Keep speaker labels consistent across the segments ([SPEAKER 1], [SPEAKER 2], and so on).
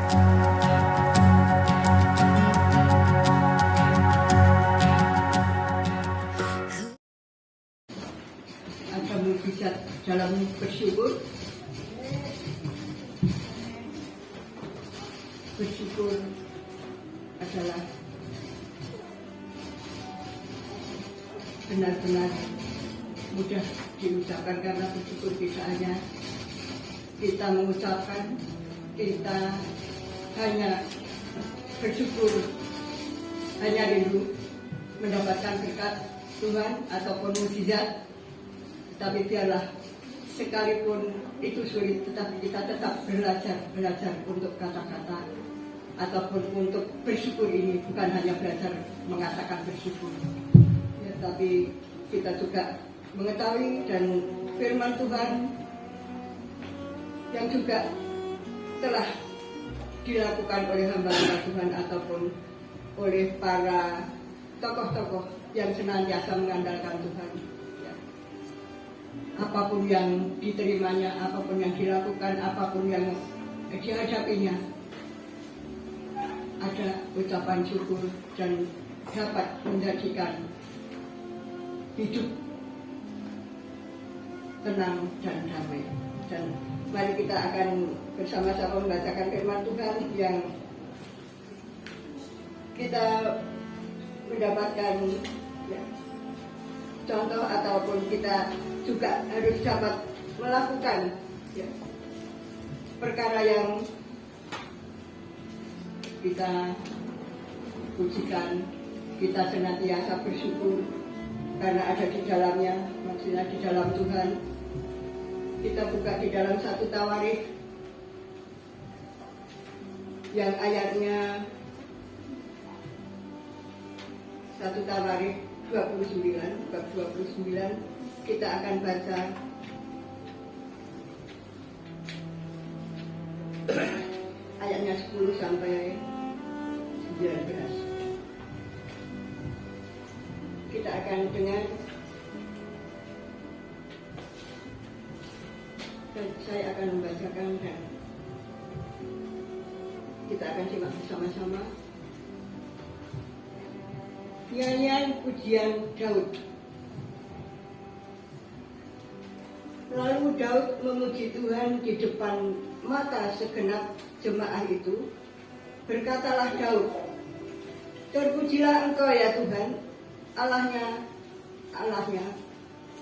[SPEAKER 1] Ada mukjizat dalam bersyukur. Bersyukur adalah benar-benar mudah diucapkan, karena bersyukur tidak hanya kita mengucapkan, kita hanya bersyukur, hanya rindu mendapatkan berkat Tuhan ataupun mukjizat. Tapi biarlah sekalipun itu sulit, tetapi kita tetap belajar untuk kata-kata ataupun untuk bersyukur ini bukan hanya belajar mengatakan bersyukur, ya, tapi kita juga mengetahui dan firman Tuhan yang juga telah dilakukan oleh hamba-hamba Tuhan ataupun oleh para tokoh-tokoh yang senantiasa mengandalkan Tuhan. Apapun yang diterimanya, apapun yang dilakukan, apapun yang dihadapinya, ada ucapan syukur dan dapat menjadikan hidup tenang dan damai. Dan mari kita akan bersama-sama membacakan firman Tuhan yang kita mendapatkan contoh ataupun kita juga harus dapat melakukan perkara yang kita pujikan, kita senantiasa bersyukur karena ada di dalamnya, maksudnya di dalam Tuhan. Kita buka di dalam 1 Tawarikh yang ayatnya 1 Tawarikh 29, bab 29. Kita akan baca ayatnya 10 sampai 19. Kita akan dengar, dan saya akan membacakan dan kita akan simak bersama-sama. Nyanyian pujian Daud. Lalu Daud memuji Tuhan di depan mata segenap jemaah itu. Berkatalah Daud, terpujilah Engkau ya Tuhan, Allahnya,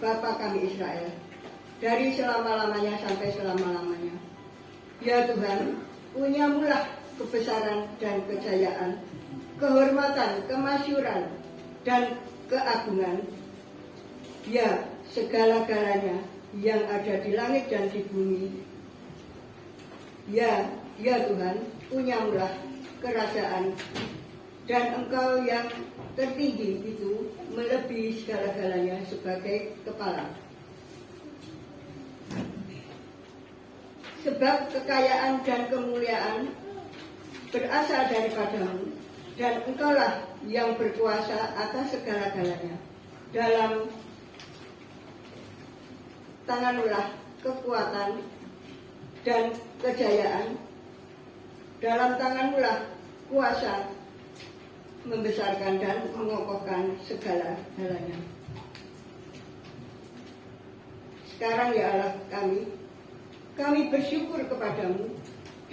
[SPEAKER 1] Bapa kami Israel, dari selama-lamanya sampai selama-lamanya. Ya Tuhan, punyamulah kebesaran dan kejayaan, kehormatan, kemasyuran, dan keagungan. Ya, segala-galanya yang ada di langit dan di bumi. Ya Tuhan, punyamulah kerajaan, dan Engkau yang tertinggi itu melebihi segala-galanya sebagai kepala. Sebab kekayaan dan kemuliaan berasal daripadamu, dan Engkaulah yang berkuasa atas segala-galanya. Dalam tanganmulah kekuatan dan kejayaan, dalam tanganmulah kuasa membesarkan dan mengokohkan segala-galanya. Sekarang ya Allah kami bersyukur kepadamu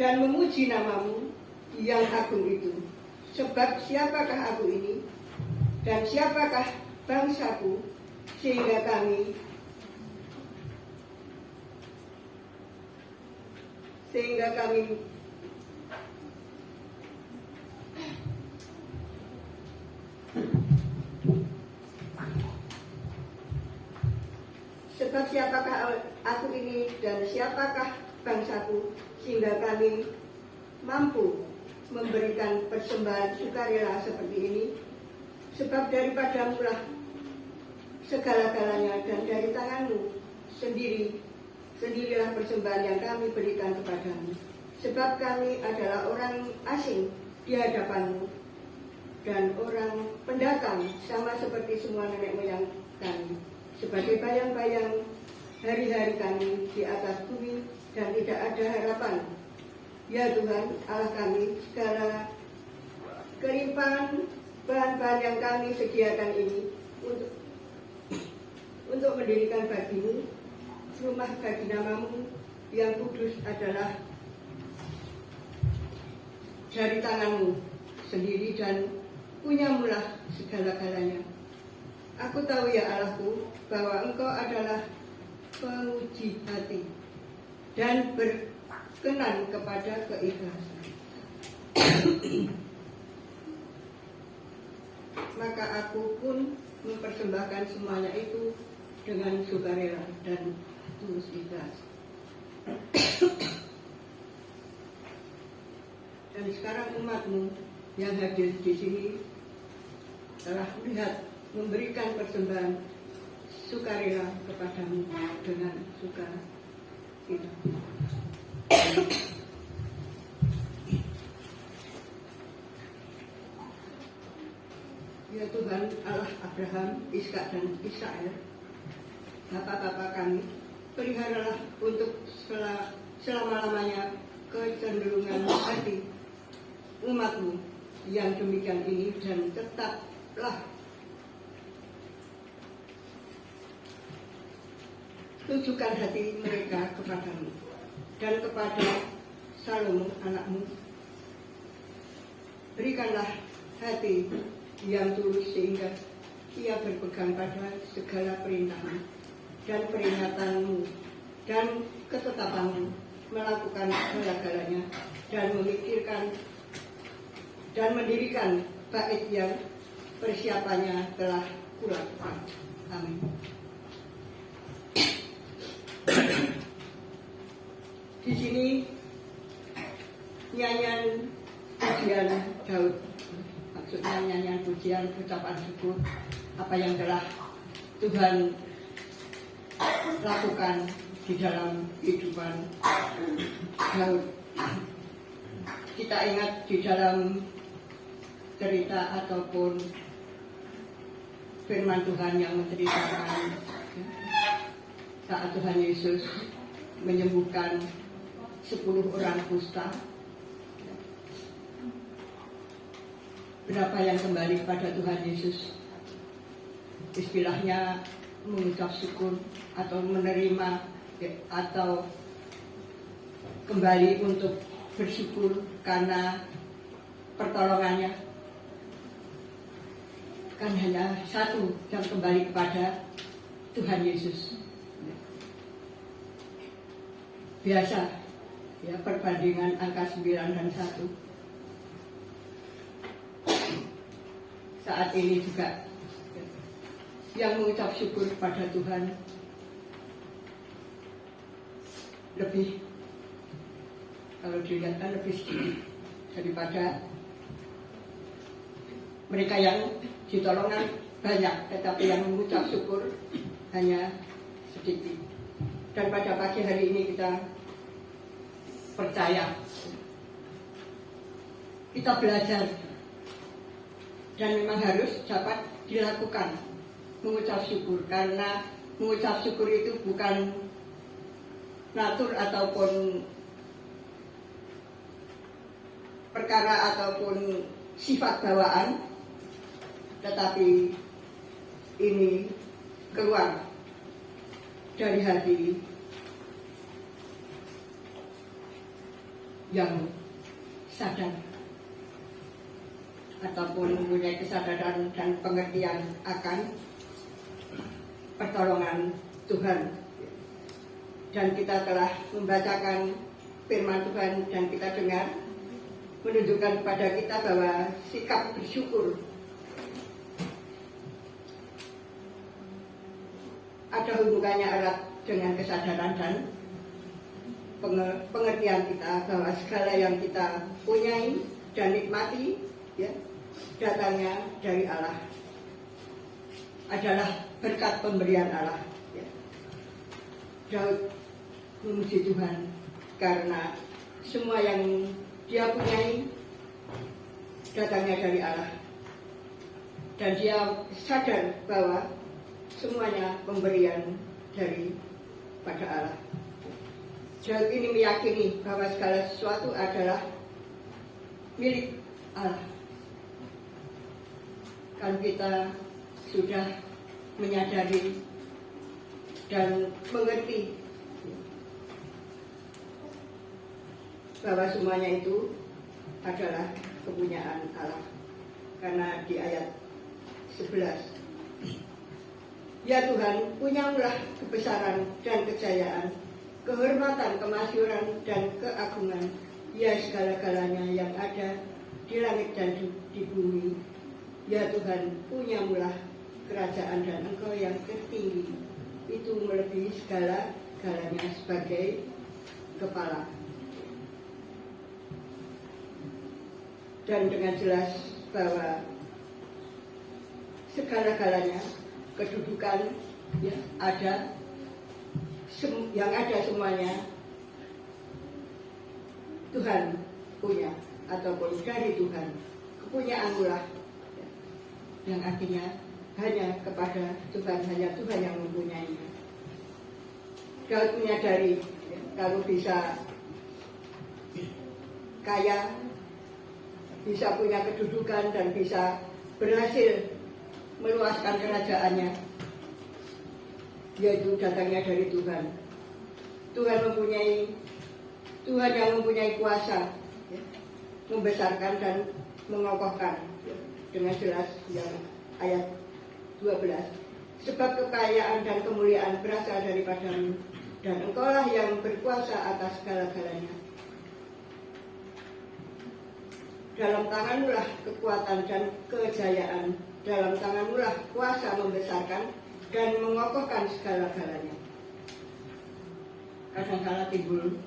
[SPEAKER 1] dan memuji namamu yang agung itu. Sebab siapakah aku ini dan siapakah bangsaku, sehingga kami sebab siapakah aku ini dan siapakah bangsaku, sehingga kami mampu memberikan persembahan sukarela seperti ini. Sebab daripadamu-lah segala-galanya, dan dari tanganmu sendirilah persembahan yang kami berikan kepadamu. Sebab kami adalah orang asing di hadapanmu dan orang pendatang, sama seperti semua nenek moyang kami, sebagai bayang-bayang hari-hari kami di atas bumi, dan tidak ada harapan Ya Tuhan Allah kami, segala kelimpahan bahan-bahan yang kami sediakan ini untuk mendirikan bagimu, rumah bagi namamu yang kudus adalah dari tanganmu sendiri dan punyamulah segala-galanya. Aku tahu ya Allahku bahwa Engkau adalah penguji hati dan berkenan kepada keikhlasan. Maka aku pun mempersembahkan semuanya itu dengan sukarela dan tulus ikhlas. Dan sekarang umatmu yang hadir di sini telah melihat memberikan persembahan sukarela kepadamu dengan sukacita. Ya Tuhan Allah Abraham, Ishak dan Israel, bapak-bapak kami, peliharalah untuk selama-lamanya kecenderungan hati umatmu yang demikian ini, dan tetaplah tujukan hati mereka kepadamu dan kepada Salomo anakmu. Berikanlah hati yang tulus sehingga ia berpegang pada segala perintahmu dan peringatanmu dan ketetapanmu, melakukan segala-galanya dan memikirkan dan mendirikan bait yang persiapannya telah kulakukan. Amin. Di sini nyanyian pujian Daud, maksudnya nyanyian pujian ucapan syukur apa yang telah Tuhan lakukan di dalam kehidupan Daud. Kita ingat di dalam cerita ataupun firman Tuhan yang menceritakan saat Tuhan Yesus menyembuhkan 10 orang kusta, berapa yang kembali kepada Tuhan Yesus, istilahnya mengucap syukur atau menerima atau kembali untuk bersyukur karena pertolongannya. Kan hanya satu yang kembali kepada Tuhan Yesus. Biasa ya, perbandingan angka 9 dan 1. Saat ini juga yang mengucap syukur kepada Tuhan lebih, kalau dilihat kan lebih sedikit daripada mereka yang ditolongan banyak, tetapi yang mengucap syukur hanya sedikit. Dan pada pagi hari ini kita percaya, kita belajar, dan memang harus dapat dilakukan mengucap syukur, karena mengucap syukur itu bukan natur ataupun perkara ataupun sifat bawaan, tetapi ini keluar dari hati yang sadar ataupun mempunyai kesadaran dan pengertian akan pertolongan Tuhan. Dan kita telah membacakan firman Tuhan dan kita dengar menunjukkan kepada kita bahwa sikap bersyukur ada hubungannya erat dengan kesadaran dan pengertian kita bahwa segala yang kita punyai dan nikmati ya, datangnya dari Allah, adalah berkat pemberian Allah ya. Daud memuji Tuhan karena semua yang dia punyai datangnya dari Allah, dan dia sadar bahwa semuanya pemberian dari pada Allah. Daud ini meyakini bahwa segala sesuatu adalah milik Allah. Kan kita sudah menyadari dan mengerti bahwa semuanya itu adalah kepunyaan Allah. Karena di ayat 11, ya Tuhan, punyamulah kebesaran dan kejayaan, kehormatan, kemasyhuran, dan keagungan, ya segala-galanya yang ada di langit dan di bumi. Ya Tuhan, punyamulah kerajaan dan Engkau yang tertinggi, itu melebihi segala-galanya sebagai kepala. Dan dengan jelas bahwa segala-galanya, kedudukan ya, ada, yang ada semuanya Tuhan punya, ataupun dari Tuhan. Kepunyaanmu lah, ya, yang artinya hanya kepada Tuhan, hanya Tuhan yang mempunyainya. Daud menyadari ya, kalau bisa kaya, bisa punya kedudukan, dan bisa berhasil meluaskan kerajaannya, yaitu datangnya dari Tuhan. Tuhan yang mempunyai kuasa ya, membesarkan dan mengokohkan ya, dengan jelas yang ayat 12. Sebab kekayaan dan kemuliaan berasal daripadamu, dan Engkaulah yang berkuasa atas segala-galanya. Dalam tanganmu lah kekuatan dan kejayaan, dalam tanganmu lah kuasa membesarkan dan mengokohkan segala-galanya. Kadang-kala timbul,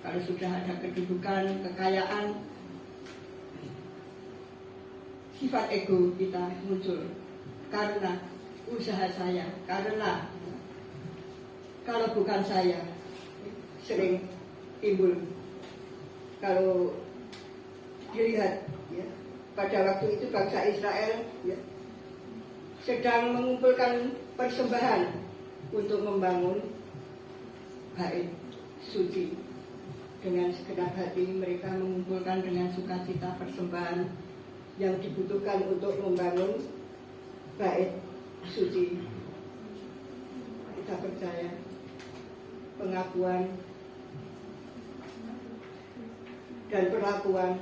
[SPEAKER 1] kalau sudah ada kedudukan, kekayaan, sifat ego kita muncul. Karena usaha saya, karena kalau bukan saya, sering timbul. Kalau dilihat ya, pada waktu itu bangsa Israel ya, sedang mengumpulkan persembahan untuk membangun bait suci. Dengan segenap hati mereka mengumpulkan dengan sukacita persembahan yang dibutuhkan untuk membangun bait suci. Kita percaya pengakuan dan perlakuan,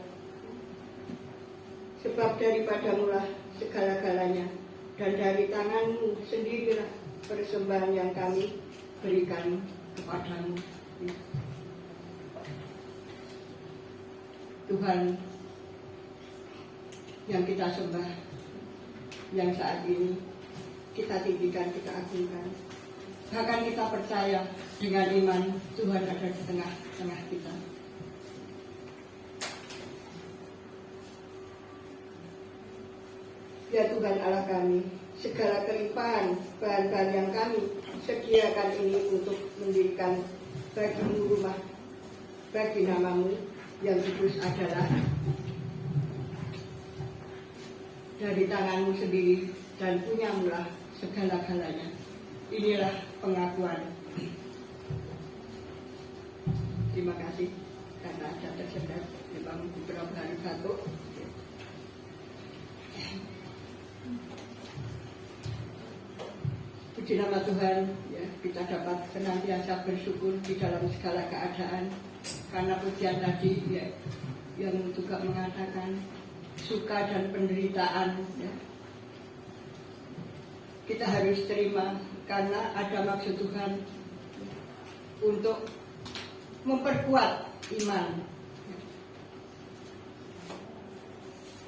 [SPEAKER 1] sebab daripadamu lah segala-galanya, dan dari tanganmu sendirilah persembahan yang kami berikan kepadamu. Tuhan yang kita sembah, yang saat ini kita tinggikan, kita agungkan. Bahkan kita percaya dengan iman Tuhan ada di tengah-tengah kita. Ya Tuhan Allah kami, segala kelimpahan bahan-bahan yang kami sediakan ini untuk mendirikan bagimu rumah, bagi namamu yang kudus adalah dari tanganmu sendiri, dan punyamulah segala-galanya. Inilah pengakuan. Terima kasih karena ada tersendat memang beberapa hari batuk. Puji nama Tuhan, ya, kita dapat senantiasa bersyukur di dalam segala keadaan. Karena pujian tadi ya, yang juga mengatakan suka dan penderitaan ya, kita harus terima karena ada maksud Tuhan untuk memperkuat iman.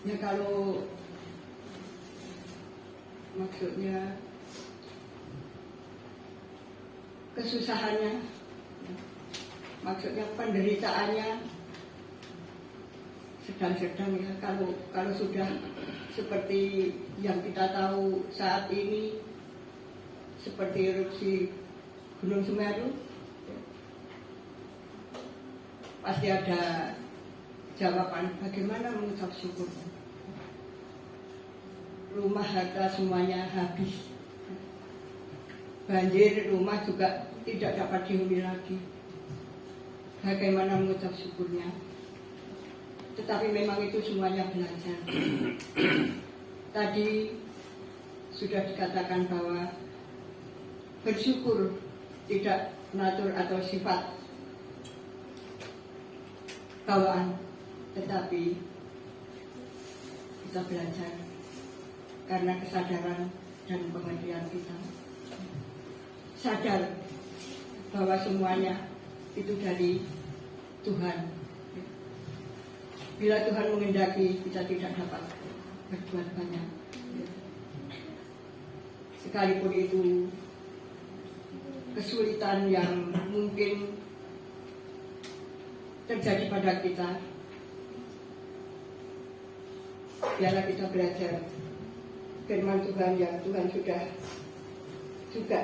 [SPEAKER 1] Ya, kalau maksudnya kesusahannya, maksudnya penderitaannya sedang-sedang ya, kalau sudah seperti yang kita tahu saat ini, seperti erupsi Gunung Semeru, pasti ada jawaban bagaimana mengucap syukur. Rumah harta semuanya habis, banjir, rumah juga tidak dapat dihuni lagi. bagaimana mengucap syukurnya. Tetapi memang itu semuanya belajar. Tadi sudah dikatakan bahwa bersyukur tidak natur atau sifat bawaan, tetapi kita belajar karena kesadaran dan pengertian kita. Sadar bahwa semuanya itu dari Tuhan. Bila Tuhan menghendaki, kita tidak dapat berbuat banyak. Sekalipun itu kesulitan yang mungkin terjadi pada kita, biarlah kita belajar firman Tuhan yang Tuhan sudah juga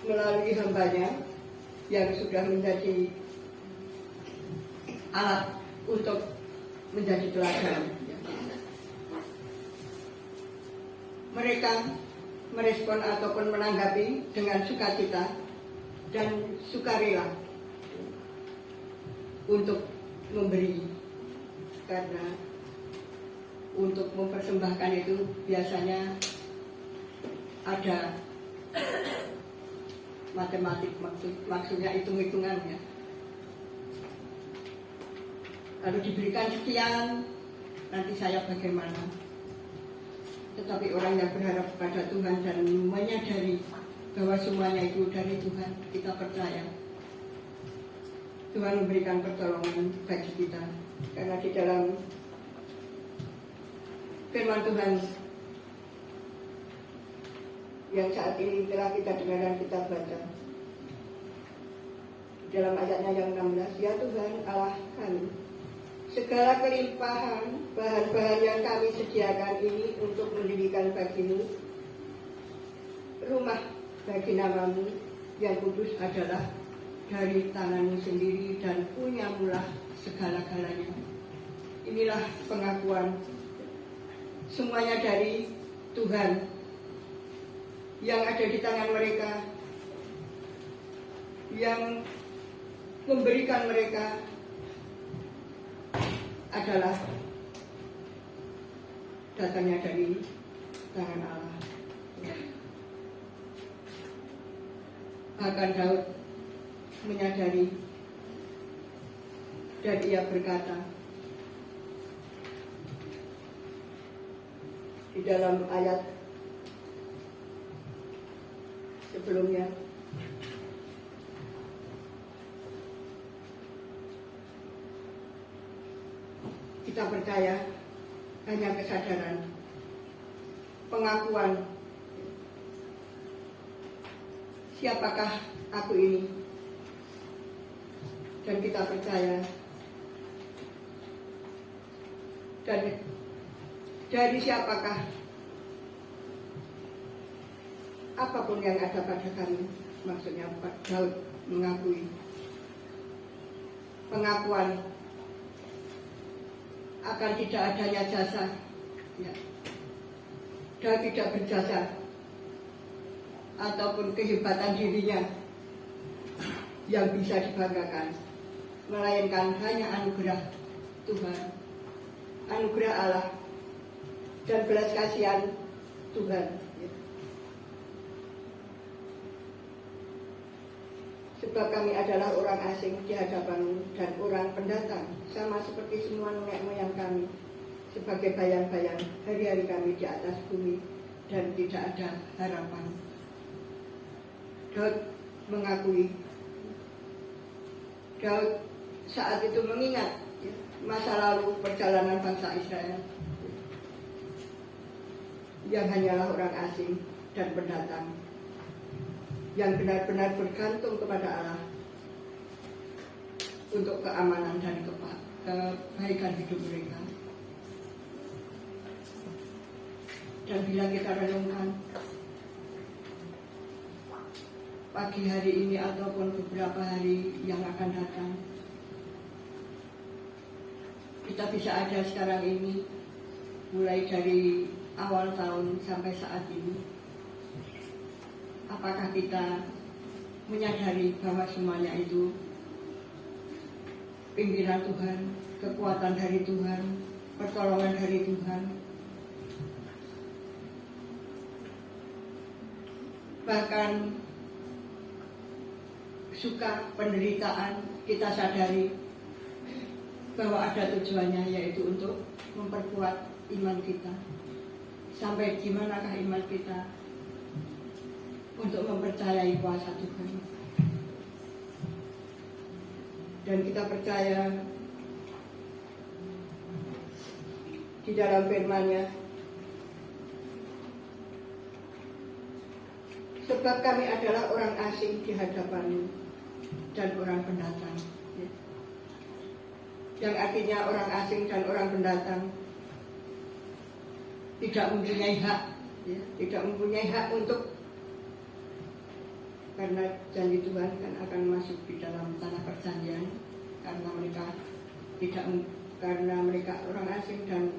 [SPEAKER 1] melalui hambanya yang sudah menjadi alat untuk menjadi teladan. Mereka merespon ataupun menanggapi dengan sukacita dan sukarela untuk memberi, karena untuk mempersembahkan itu biasanya ada matematik, maksudnya hitung-hitungannya. Kalau diberikan sekian, nanti saya bagaimana? Tetapi orang yang berharap kepada Tuhan dan menyadari bahwa semuanya itu dari Tuhan, kita percaya Tuhan memberikan pertolongan bagi kita. Karena di dalam firman Tuhan yang saat ini telah kita dengar dan kita baca, dalam ayatnya yang 16, ya Tuhan Allah kami, segala kelimpahan bahan-bahan yang kami sediakan ini untuk mendirikan bagimu rumah bagi namamu yang kudus adalah dari tanganmu sendiri dan punyamulah segala-galanya. Inilah pengakuan semuanya dari Tuhan yang ada di tangan mereka, yang memberikan mereka adalah datangnya dari tangan Allah. Bahkan Daud menyadari dan ia berkata di dalam ayat sebelumnya, kita percaya hanya kesadaran, pengakuan, siapakah aku ini, dan kita percaya dan dari siapakah apapun yang ada pada kami. Maksudnya Daud mengakui, pengakuan akan tidak adanya jasa, ya. Daud tidak berjasa ataupun kehebatan dirinya yang bisa dibanggakan, melainkan hanya anugerah Tuhan, anugerah Allah dan belas kasihan Tuhan. Sebab kami adalah orang asing di hadapanmu dan orang pendatang, sama seperti semua nenek moyang kami, sebagai bayang-bayang hari-hari kami di atas bumi dan tidak ada harapan. Daud mengakui, Daud saat itu mengingat masa lalu perjalanan bangsa Israel yang hanyalah orang asing dan pendatang, yang benar-benar bergantung kepada Allah untuk keamanan dan kebaikan hidup mereka. Dan bila kita renungkan pagi hari ini ataupun beberapa hari yang akan datang, kita bisa ada sekarang ini, mulai dari awal tahun sampai saat ini, apakah kita menyadari bahwa semuanya itu pimpinan Tuhan, kekuatan dari Tuhan, pertolongan dari Tuhan. Bahkan suka penderitaan kita sadari bahwa ada tujuannya, yaitu untuk memperkuat iman kita. Sampai dimanakah iman kita untuk mempercayai kuasa Tuhan. Dan kita percaya di dalam firman-Nya, sebab kami adalah orang asing di hadapan-Mu dan orang pendatang. Yang artinya orang asing dan orang pendatang tidak mempunyai hak, tidak mempunyai hak untuk, karena janji Tuhan kan akan masuk di dalam tanah perjanjian, karena mereka tidak, karena mereka orang asing dan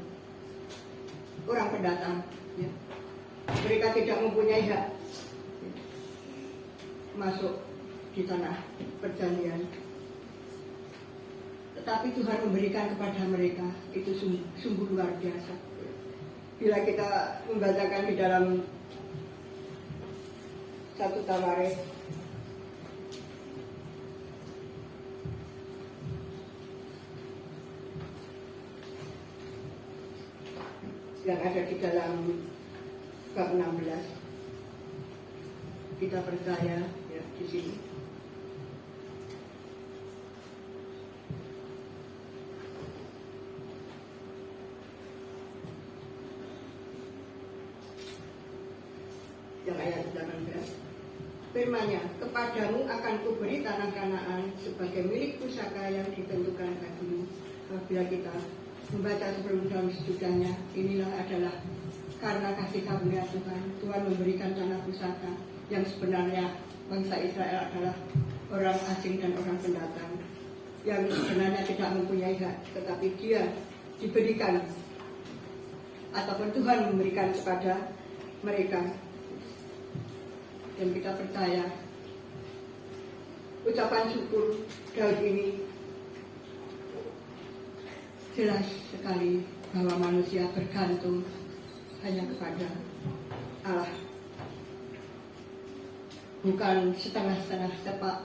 [SPEAKER 1] orang pendatang, mereka tidak mempunyai hak masuk di tanah perjanjian. Tetapi Tuhan memberikan kepada mereka, itu sungguh luar biasa. Bila kita membacakan di dalam 1 Tawarekh yang ada di dalam bab 16, kita percaya ya di sini. Yang ayat 18, firman-Nya, kepadamu akan kuberi tanah Kanaan sebagai milik pusaka yang ditentukan bagimu. Apabila kita membaca sebelum dan sesudahnya, inilah adalah karena kasih karunia Tuhan. Tuhan memberikan tanah pusaka yang sebenarnya bangsa Israel adalah orang asing dan orang pendatang yang sebenarnya tidak mempunyai hak, tetapi dia diberikan ataupun Tuhan memberikan kepada mereka. Dan kita percaya ucapan syukur Daud ini jelas sekali bahwa manusia bergantung hanya kepada Allah, bukan setengah-setengah,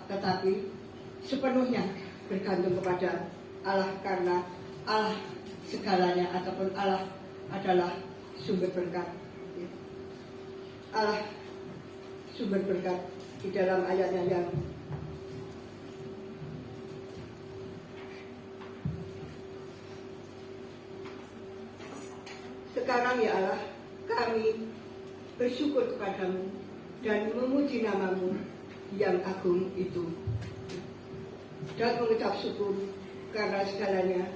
[SPEAKER 1] tetapi sepenuhnya bergantung kepada Allah, karena Allah segalanya, ataupun Allah adalah sumber berkat. Allah sumber berkat. Di dalam ayatnya yang sekarang, ya Allah, kami bersyukur kepadamu dan memuji namamu yang agung itu. Dan mengucap syukur karena segalanya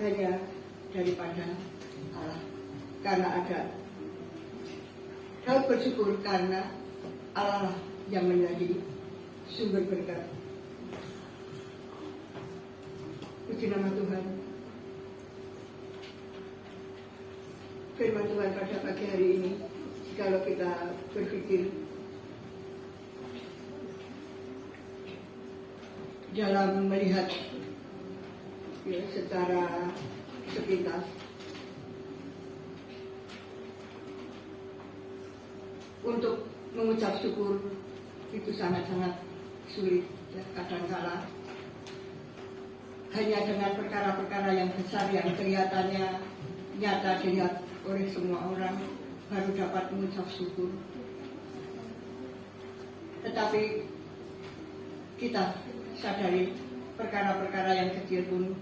[SPEAKER 1] hanya daripada Allah, karena ada. Daud bersyukur karena Allah yang menjadi sumber berkat. Puji nama Tuhan. Firman Tuhan pada pagi hari ini, jikalau kita berpikir dalam melihat ya, secara sepintas, untuk mengucap syukur itu sangat-sangat sulit ya, kadang-kala hanya dengan perkara-perkara yang besar yang kelihatannya nyata dilihat oleh semua orang baru dapat mengucap syukur. Tetapi kita sadari perkara-perkara yang kecil pun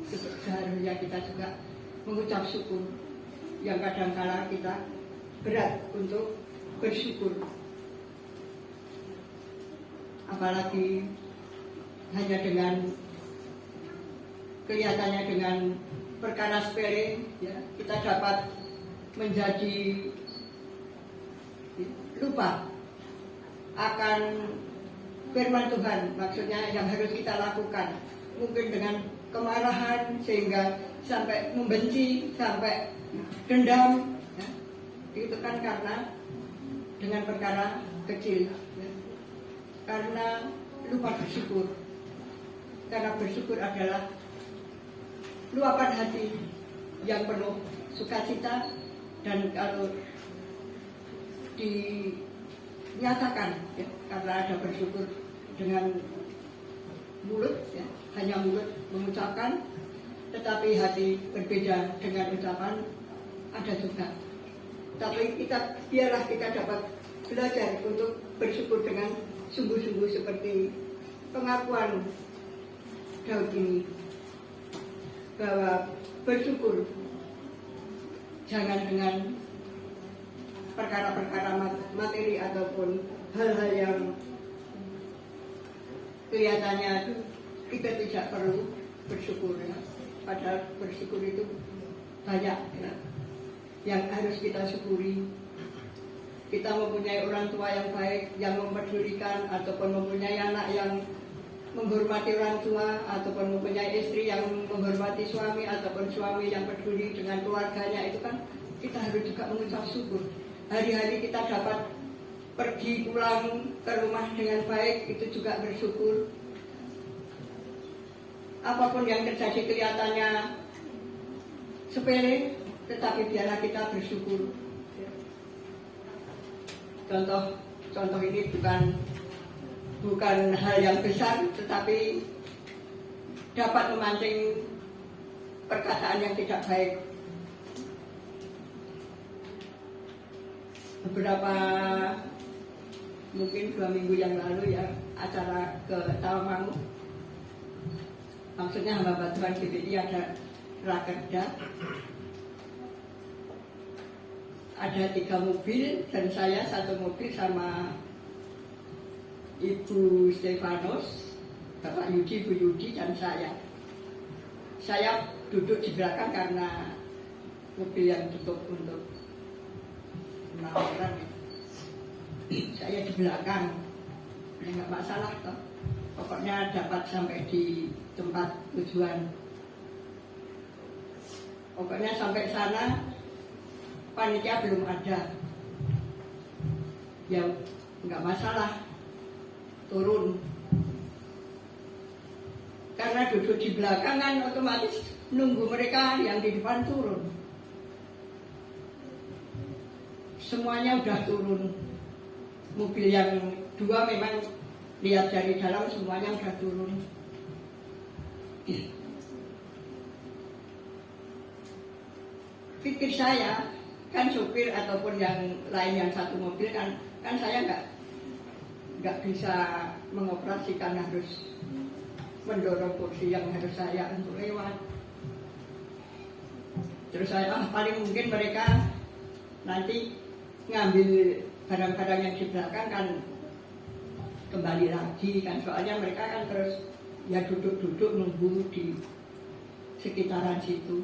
[SPEAKER 1] seharusnya kita juga mengucap syukur, yang kadang-kala kita berat untuk bersyukur, apalagi hanya dengan kelihatannya dengan perkara sepele ya, kita dapat menjadi lupa akan firman Tuhan, maksudnya yang harus kita lakukan, mungkin dengan kemarahan sehingga sampai membenci, sampai dendam ya. Itu kan karena dengan perkara kecil ya. karena lupa bersyukur. Karena bersyukur adalah luapan hati yang penuh sukacita, dan kalau dinyatakan ya, karena ada bersyukur dengan mulut ya, hanya mulut mengucapkan, tetapi hati berbeda dengan ucapan ada juga. Tapi biarlah kita dapat belajar untuk bersyukur dengan sungguh-sungguh seperti pengakuan Daud ini, bahwa bersyukur jangan dengan perkara-perkara materi ataupun hal-hal yang kelihatannya kita tidak perlu bersyukur ya. Padahal bersyukur itu banyak ya, yang harus kita syukuri. Kita mempunyai orang tua yang baik, yang mempedulikan, ataupun mempunyai anak yang menghormati orang tua, ataupun mempunyai istri yang menghormati suami, ataupun suami yang peduli dengan keluarganya. Itu kan kita harus juga mengucap syukur. Hari-hari kita dapat pergi pulang ke rumah dengan baik, itu juga bersyukur. Apapun yang terjadi kelihatannya sepele, tetapi biarlah kita bersyukur. Contoh ini bukan hal yang besar, tetapi dapat memancing perkataan yang tidak baik. Beberapa mungkin 2 minggu yang lalu ya, acara ke Tawangmangu, maksudnya hamba Tuhan GBI ada rakerda, ada 3 mobil dan saya 1 mobil sama Ibu Stefanus, Bapak Yudi, Bu Yudi, dan saya. Saya duduk di belakang karena mobil yang tutup untuk 6 orang. Saya di belakang, ya nggak masalah toh. Pokoknya dapat sampai di tempat tujuan. Pokoknya sampai sana panitia belum ada. Ya nggak masalah, turun. Karena duduk di belakang kan otomatis nunggu mereka yang di depan turun. Semuanya udah turun. Mobil yang 2 memang lihat dari dalam semuanya udah turun. Pikir saya, kan supir ataupun yang lain yang 1 mobil kan saya nggak bisa mengoperasikan, harus mendorong kursi yang harus saya untuk lewat. Terus saya paling mungkin mereka nanti ngambil barang-barang yang di belakang kan kembali lagi kan, soalnya mereka kan terus ya duduk-duduk nunggu di sekitaran situ.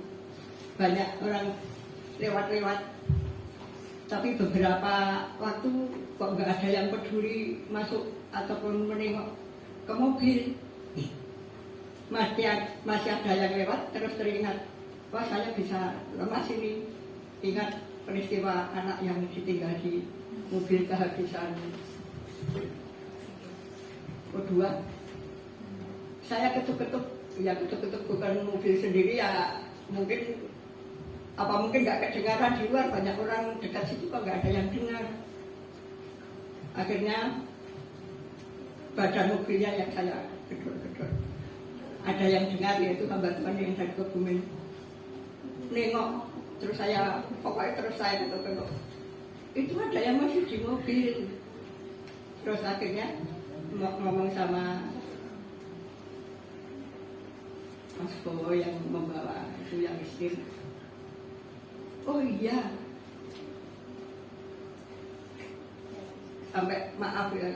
[SPEAKER 1] Banyak orang lewat-lewat, tapi beberapa waktu kok nggak ada yang peduli masuk ataupun menengok ke mobil. Masih ada yang lewat, terus teringat, wah saya bisa lemas ini. Ingat peristiwa anak yang ditinggal di mobil kehabisan O2. Saya ketuk-ketuk, ya ketuk-ketuk bukan mobil sendiri ya, mungkin nggak kedengaran di luar, banyak orang dekat situ kok nggak ada yang dengar. Akhirnya badan mobilnya yang saya gedor-gedor, ada yang dengar, yaitu hamba Tuhan yang dari Kebumen. Nengok, terus saya ketuk-ketuk, itu ada yang masih di mobil. Terus akhirnya ngomong sama Mas Bowo yang membawa itu yang istri, oh iya, sampai maaf ya,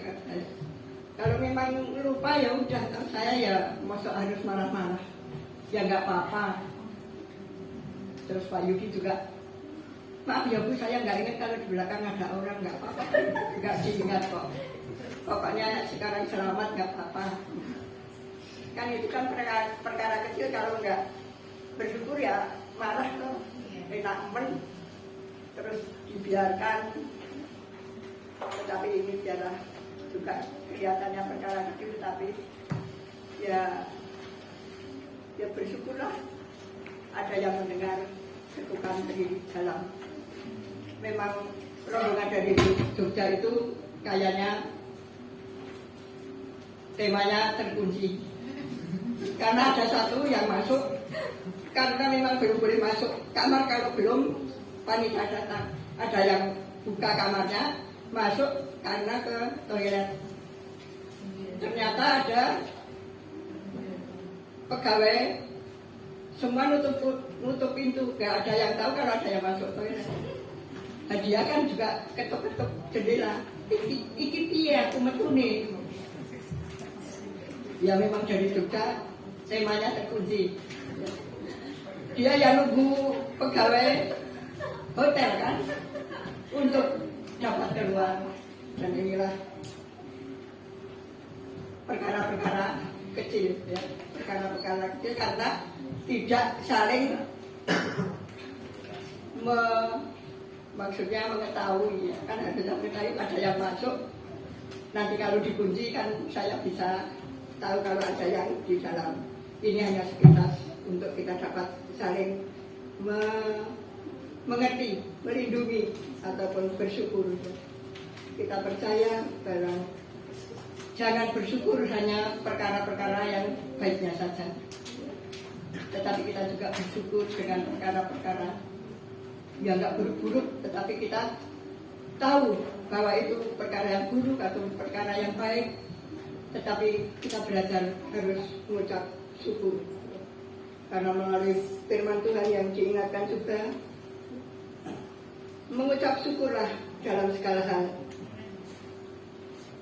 [SPEAKER 1] kalau memang lupa ya udah, saya ya masuk harus marah-marah, ya nggak apa-apa. Terus Pak Yudi juga, maaf ya Bu, saya nggak ingat kalau di belakang ada orang, nggak apa-apa, nggak diingat kok. Pokoknya sekarang selamat, nggak apa-apa. Kan itu kan perkara kecil, kalau nggak bersyukur ya marah tuh, enak men, terus dibiarkan. Tetapi ini biarlah juga kelihatannya perkara kecil, tapi ya bersyukurlah ada yang mendengar ketukan di dalam. Memang rombongan dari Jogja itu kayaknya temanya terkunci, karena ada satu yang masuk karena memang belum boleh masuk kamar kalau belum panitia datang. Ada yang buka kamarnya masuk karena ke toilet. Ternyata ada pegawai semua nutup pintu, gak ada yang tahu kalau ada yang masuk toilet. Dia kan juga ketuk-ketuk jendela, iki piye aku metune. Ya memang dari Jogja temanya terkunci. Dia yang nunggu pegawai hotel kan untuk dapat keluar. Dan inilah perkara-perkara kecil, ya, perkara-perkara kecil karena tidak saling maksudnya mengetahui, ya. Kan ada yang mengetahui, ada yang masuk. Nanti kalau dikunci kan saya bisa tahu kalau ada yang di dalam. Ini hanya sekilas untuk kita dapat saling mengerti, melindungi ataupun bersyukur. Kita percaya bahwa jangan bersyukur hanya perkara-perkara yang baiknya saja, tetapi kita juga bersyukur dengan perkara-perkara yang nggak buruk-buruk, tetapi kita tahu bahwa itu perkara yang buruk atau perkara yang baik, tetapi kita belajar harus mengucap syukur. Karena melalui firman Tuhan yang diingatkan juga, mengucap syukurlah dalam segala hal.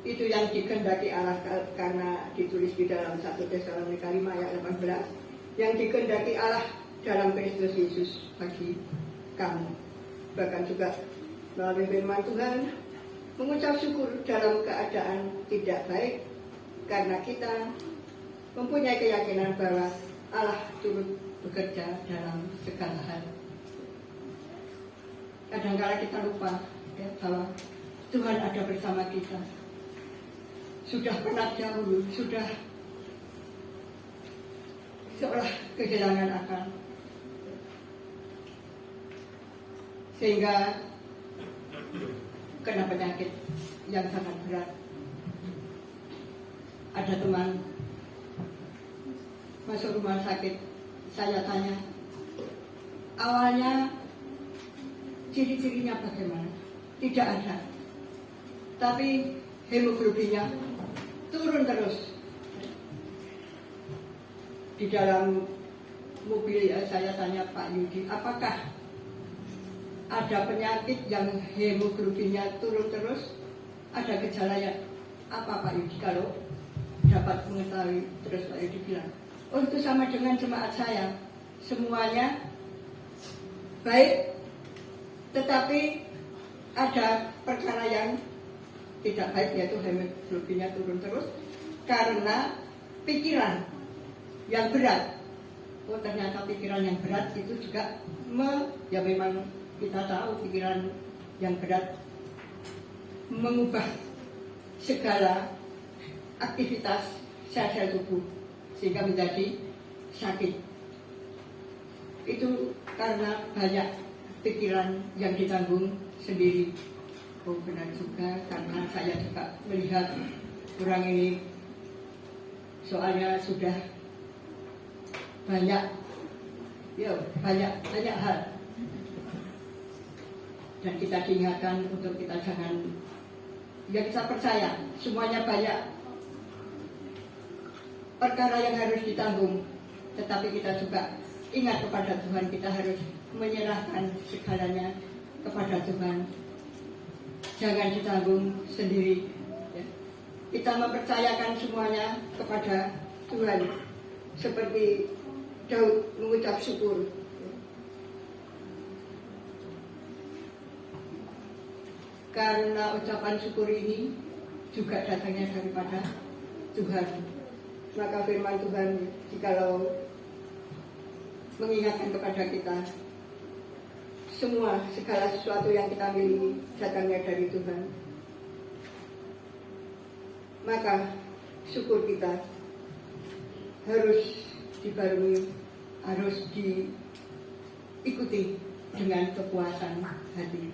[SPEAKER 1] Itu yang dikehendaki Allah, karena ditulis di dalam 1 Tesalonika 5 ayat 18, yang dikehendaki Allah dalam Kristus Yesus bagi kamu. Bahkan juga melalui firman Tuhan, mengucap syukur dalam keadaan tidak baik, karena kita mempunyai keyakinan bahwa Allah turut bekerja dalam segala hal. Kadang-kadang kita lupa, ya, bahwa Tuhan ada bersama kita. Sudah pernah dahulu, sudah seolah kehilangan akal, sehingga kena penyakit yang sangat berat. Ada teman masuk rumah sakit, saya tanya, awalnya ciri-cirinya bagaimana? Tidak ada, tapi hemoglobinnya turun terus. Di dalam mobil saya tanya Pak Yudi, apakah ada penyakit yang hemoglobinnya turun terus? Ada gejalanya apa Pak Yudi? Kalau dapat mengetahui, terus Pak Yudi bilang, oh itu sama dengan jemaat saya, semuanya baik, tetapi ada perkara yang tidak baik, yaitu hemoglobinnya turun terus karena pikiran yang berat. Oh ternyata pikiran yang berat itu juga ya memang kita tahu pikiran yang berat mengubah segala aktivitas sel-sel tubuh sehingga menjadi sakit. Itu karena banyak pikiran yang ditanggung sendiri. Oh benar juga, karena saya juga melihat orang ini soalnya sudah banyak hal, dan kita diingatkan untuk kita jangan, ya kita percaya semuanya banyak perkara yang harus ditanggung, tetapi kita juga ingat kepada Tuhan, kita harus menyerahkan segalanya kepada Tuhan. Jangan ditanggung sendiri, ya. Kita mempercayakan semuanya kepada Tuhan, seperti Daud mengucap syukur. Karena ucapan syukur ini juga datangnya daripada Tuhan. Maka firman Tuhan, jikalau mengingatkan kepada kita, semua segala sesuatu yang kita miliki datangnya dari Tuhan. maka syukur kita harus dibarui, harus diikuti dengan kepuasan hati.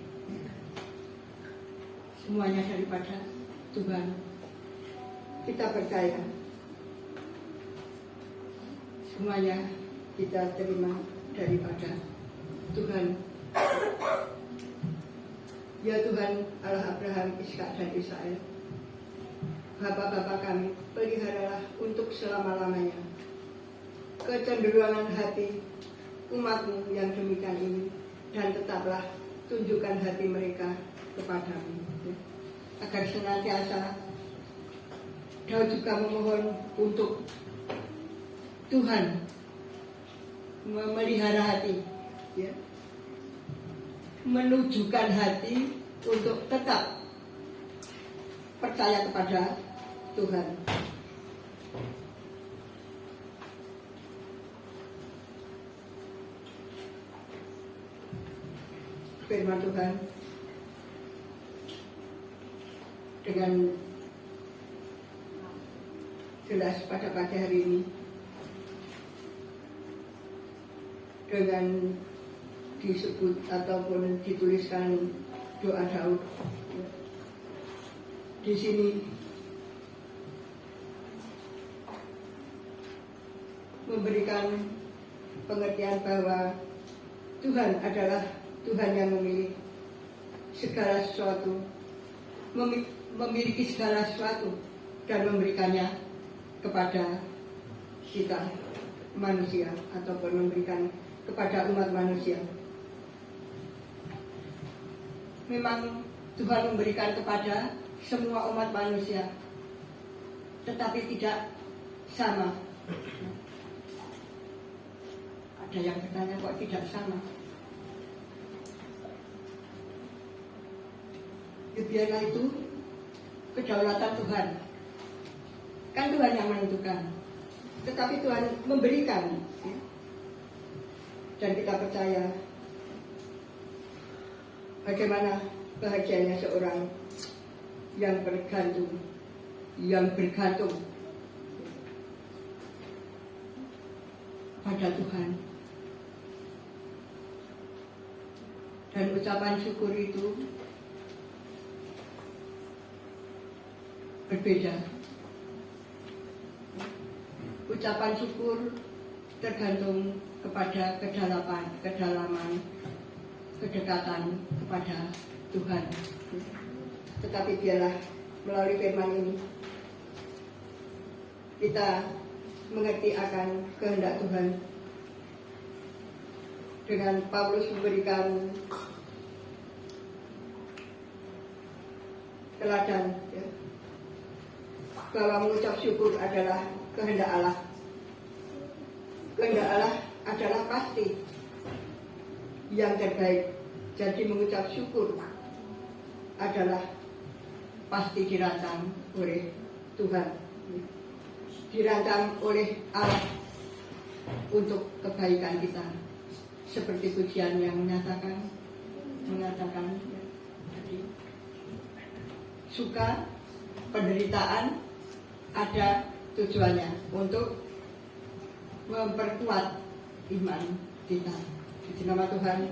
[SPEAKER 1] Semuanya daripada Tuhan. Kita percaya semuanya kita terima daripada Tuhan. Ya Tuhan Allah Abraham, Ishak dan Israel, Bapa-bapa kami, peliharalah untuk selama-lamanya kecenderungan hati umat-Mu yang demikian ini, dan tetaplah tunjukkan hati mereka kepadamu, agar senantiasa Daud juga memohon untuk Tuhan memelihara hati, ya, menunjukkan hati untuk tetap percaya kepada Tuhan. Firman Tuhan dengan jelas pada pagi hari ini, dengan disebut ataupun dituliskan doa Daud. Di sini memberikan pengertian bahwa Tuhan adalah Tuhan yang memilih segala sesuatu, memiliki segala sesuatu dan memberikannya kepada kita manusia ataupun memberikan kepada umat manusia. Memang Tuhan memberikan kepada semua umat manusia, tetapi tidak sama. Ada yang bertanya, kok tidak sama? Ya, biarlah itu kedaulatan Tuhan. Kan Tuhan yang menentukan, tetapi Tuhan memberikan, ya. Dan kita percaya bagaimana bahagianya seorang yang bergantung pada Tuhan. Dan ucapan syukur itu berbeda. Ucapan syukur tergantung kepada kedalaman, kedekatan kepada Tuhan. Tetapi biarlah melalui firman ini kita mengerti akan kehendak Tuhan. Dengan Paulus memberikan teladan, ya, bahwa mengucap syukur adalah kehendak Allah. Kehendak Allah adalah pasti yang terbaik. Jadi mengucap syukur adalah pasti dirancang oleh Tuhan, dirancang oleh Allah untuk kebaikan kita. Seperti pujian yang mengatakan ya, jadi suka, penderitaan ada tujuannya untuk memperkuat iman kita. Di nama Tuhan,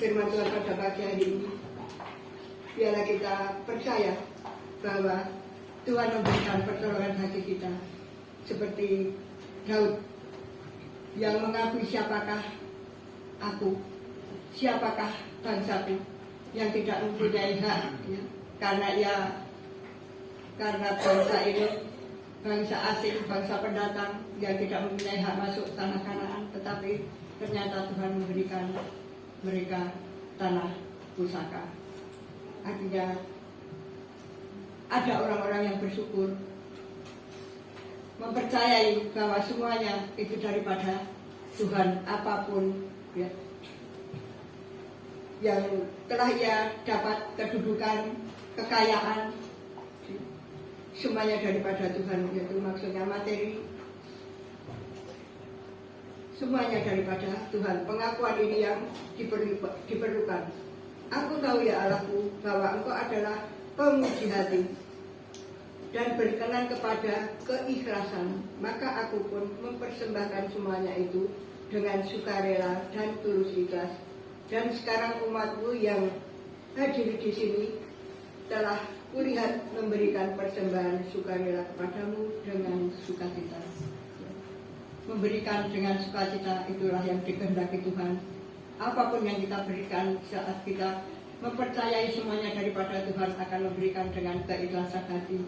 [SPEAKER 1] firman Tuhan pada pagi hari ini, biarlah kita percaya bahwa Tuhan memberikan pertolongan bagi kita, seperti Daud yang mengakui siapakah aku, siapakah bangsaku yang tidak mempunyai hak, ya, karena bangsa ini bangsa asing, bangsa pendatang yang tidak mempunyai hak masuk tanah Kanaan, tetapi ternyata Tuhan memberikan mereka tanah pusaka. Artinya ada orang-orang yang bersyukur, mempercayai bahwa semuanya itu daripada Tuhan, apapun, ya, yang telah ia dapat, kedudukan, kekayaan, semuanya daripada Tuhan, yaitu maksudnya materi, semuanya daripada Tuhan. Pengakuan ini yang diperlukan. Aku tahu ya Allahku bahwa Engkau adalah pemuji hati dan berkenan kepada keikhlasan, maka aku pun mempersembahkan semuanya itu dengan sukarela dan tulus ikhlas. Dan sekarang umatmu yang hadir di sini telah kulihat memberikan persembahan sukarela kepadamu dengan sukacita. Memberikan dengan sukacita itulah yang dikehendaki Tuhan. Apapun yang kita berikan saat kita mempercayai semuanya daripada Tuhan akan memberikan dengan keikhlasan hati.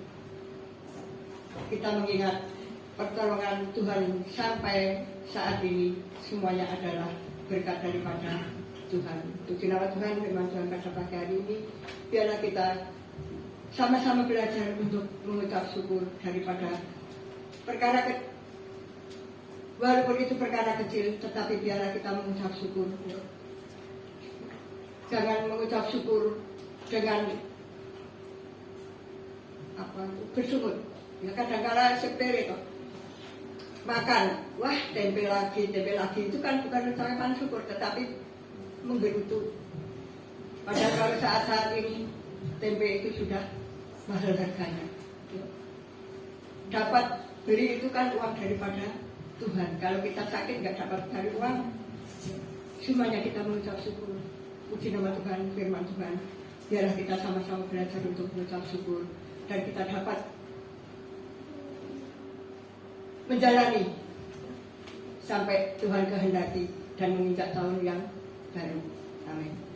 [SPEAKER 1] Kita mengingat pertolongan Tuhan sampai saat ini semuanya adalah berkat daripada Tuhan. Puji nama Tuhan, firman Tuhan pada pagi hari ini, biarlah kita sama-sama belajar untuk mengucap syukur daripada perkara walaupun itu perkara kecil, tetapi biarlah kita mengucap syukur. Jangan mengucap syukur dengan bersungut. Ya kadang-kala sepele kok. Makan, wah tempe lagi itu kan bukan ucapan syukur, tetapi menggerutu. Padahal kalau saat ini tempe itu sudah mahal harganya. Dapat beli itu kan uang daripada Tuhan. Kalau kita sakit nggak dapat dari uang, semuanya kita mengucap syukur. Puji nama Tuhan, firman Tuhan. Biarlah kita sama-sama belajar untuk mengucap syukur dan kita dapat menjalani sampai Tuhan kehendaki dan menginjak tahun yang baru. Amin.